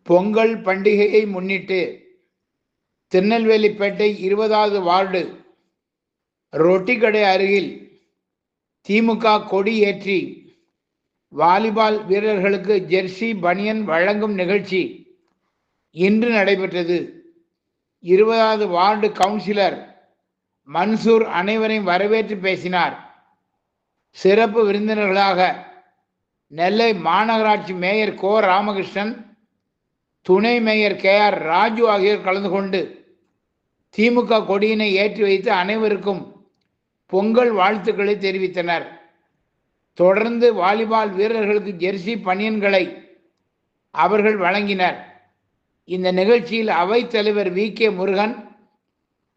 பொங்கல் பண்டிகையை முன்னிட்டு திருநெல்வேலிப்பேட்டை 20வது வார்டு ரொட்டிக்கடை அருகில் திமுக கொடி ஏற்றி வாலிபால் வீரர்களுக்கு ஜெர்சி பனியன் வழங்கும் நிகழ்ச்சி இன்று நடைபெற்றது. 20வது வார்டு கவுன்சிலர் மன்சூர் அனைவரையும் வரவேற்று பேசினார். சிறப்பு விருந்தினர்களாக நெல்லை மாநகராட்சி மேயர் கோ ராமகிருஷ்ணன், துணை மேயர் KR ராஜு ஆகியோர் கலந்து கொண்டு திமுக கொடியினை ஏற்றி வைத்து அனைவருக்கும் பொங்கல் வாழ்த்துக்களை தெரிவித்தனர். தொடர்ந்து வாலிபால் வீரர்களுக்கு ஜெர்சி பனியன்களை அவர்கள் வழங்கினர். இந்த நிகழ்ச்சியில் அவைத்தலைவர் VK முருகன்,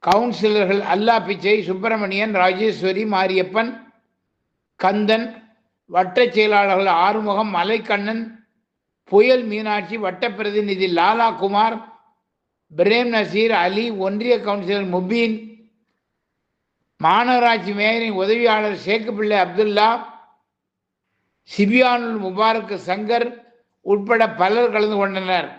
கவுன்சிலர்கள் அல்லா பிச்சை, சுப்பிரமணியன், ராஜேஸ்வரி, மாரியப்பன், கந்தன், வட்ட செயலாளர்கள் ஆறுமுகம், மலைக்கண்ணன், புயல் மீனாட்சி, வட்ட பிரதிநிதி லாலா குமார், பிரேம் நசீர், அலி, ஒன்றிய கவுன்சிலர் முபீன், மாநகராட்சி மேயரின் உதவியாளர் சேக்குப்பிள்ளை அப்துல்லா, சிபியானுல் முபாரக் சங்கர் உட்பட பலர் கலந்து கொண்டனர்.